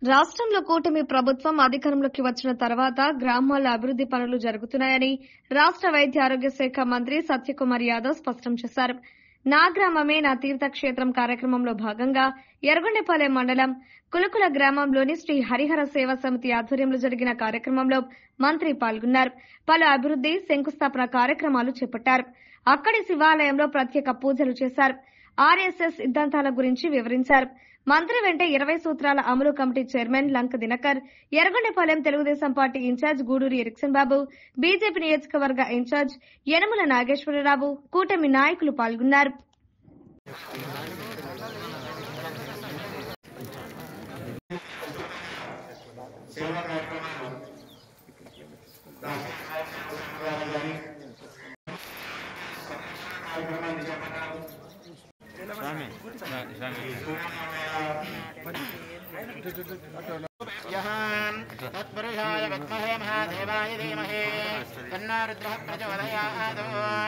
రాష్ట్రంలో కూటమి ప్రభుత్వం అధికారంలోకి వచ్చిన తర్వాత గ్రామాల్లో అభివృద్ది పనులు జరుగుతున్నాయని రాష్ట్ర వైద్య ఆరోగ్య శాఖ మంత్రి సత్యకుమార్ యాదవ్ స్పష్టం చేశారు. నా గ్రామమే నా తీర్థక్షేత్రం కార్యక్రమంలో భాగంగా ఎర్రగొండపాలెం మండలం కులుకుల గ్రామంలోని శ్రీ హరిహర సేవా సమితి ఆధ్వర్యంలో జరిగిన కార్యక్రమంలో మంత్రి పాల్గొన్నారు. పలు అభివృద్ది శంకుస్థాపన కార్యక్రమాలు చేపట్టారు. అక్కడి శివాలయంలో ప్రత్యేక పూజలు చేశారు. ఆర్ఎస్ఎస్ సిద్ధాంతాల గురించి వివరించారు. మంత్రి వెంట 20 సూత్రాల అమలు committee chairman Lanka Dinakar, Yerragondapalem Telugu Desam party incharge Guduri Erickson Babu, BJP నియోజకవర్గ ఇన్ఛార్జ్ యనమల నాగేశ్వరరావు, కూటమి నాయకులు పాల్గొన్నారు. तत्पुरुषाय विद्महे महादेवाय धीमहि तन्नो रुद्रः प्रचोदयात्।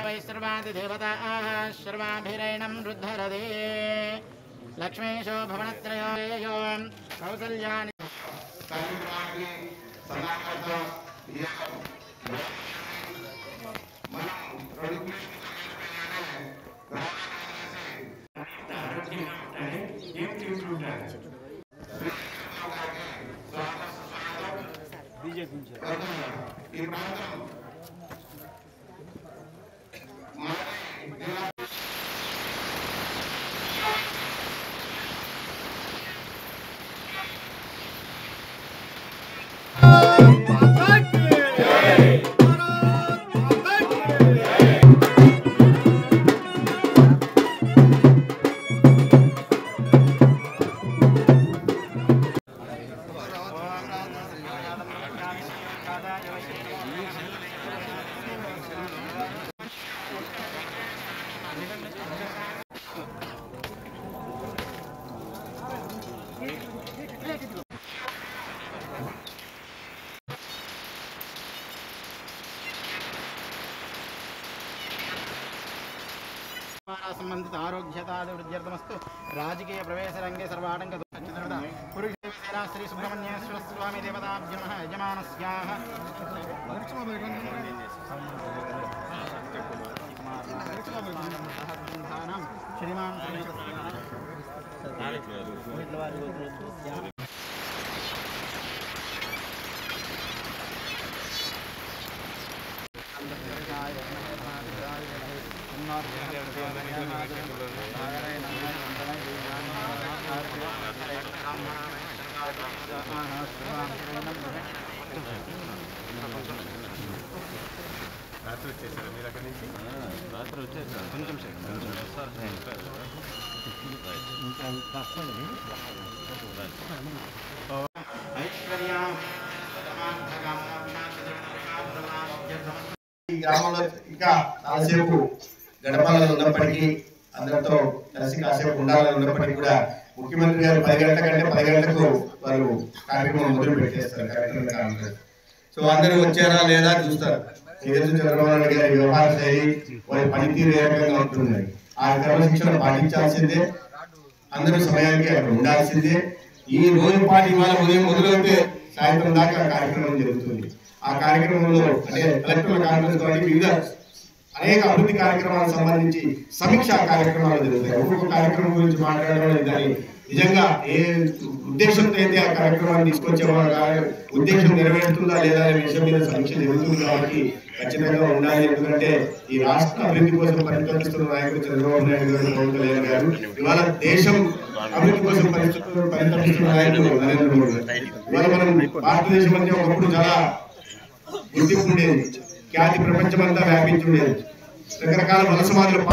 वै सर्वादिदेवताः सर्वाभिरेणं रुद्धरते। लक्ष्मीशो भवनत्रयो कौसल्यानि संबंधित आरोग्यताभिवृद्ध्यर्थमस्तु। राजकीय प्रवेशरंगे सर्वाटंक पुरुषेण श्री सुब्रह्मण्येश्वर स्वामी देवताभ्यो नमः। यजमानस्याः श्रीमान రాత్రి వచ్చేసారు మీరు అక్కడి నుంచి? రాత్రి వచ్చేసారు. కొంచెం ఈ గ్రామంలో ఇంకా కాసేపు గడపాలని ఉన్నప్పటికీ, అందరితో కలిసి కాసేపు ఉండాలని ఉన్నప్పటికీ కూడా ముఖ్యమంత్రి గారు 10 గంటల కంటే 10 గంటలకు వారు కార్యక్రమం మొదలు పెట్టేస్తారు. కార్యక్రమం సో అందరూ వచ్చారా లేదా చూస్తారు. చంద్రబాబు నాయుడు గారి వ్యవహార శైలి, వారి పనితీరు ఏ రకంగా ఉంటున్నాయి, ఆ క్రమశిక్షణ పాటించాల్సిందే. అందరూ సమయానికి అక్కడ ఉండాల్సిందే. ఈ రోజు పాటు ఇవాళ ఉదయం మొదలైతే సాయంత్రం దాకా కార్యక్రమం జరుగుతుంది. ఆ కార్యక్రమంలో అంటే కలెక్టర్ల కాన్ఫరెన్స్ కాబట్టి వివిధ అనేక అభివృద్ధి కార్యక్రమాలకు సంబంధించి సమీక్షా కార్యక్రమాలు జరుగుతాయి. ఒక్కొక్క కార్యక్రమం గురించి మాట్లాడడం దాన్ని నిజంగా ఏ ఉద్దేశంతో అయితే ఆ కార్యక్రమాన్ని తీసుకొచ్చేవారు ఉద్దేశం నెరవేరుతుందా లేదా అనే విషయం మీద సమీక్ష జరుగుతుంది. కాబట్టి ఖచ్చితంగా ఉండాలి. ఎందుకంటే ఈ రాష్ట్ర అభివృద్ధి కోసం పరితపిస్తున్న నాయకుడు చంద్రబాబు నాయుడు గారు, పవన్ కళ్యాణ్ గారు, ఇవాళ దేశం అభివృద్ధి కోసం పరితపిస్తున్న నాయకుడు నరేంద్ర మోడీ గారు. ఇవాళ మనం భారతదేశం అంటే ఒకప్పుడు చాలా గుర్తింపు ఉండేది, ఖ్యాతి ప్రపంచమంతా వ్యాపించి ఉండేది, రకరకాల వలసవాదులు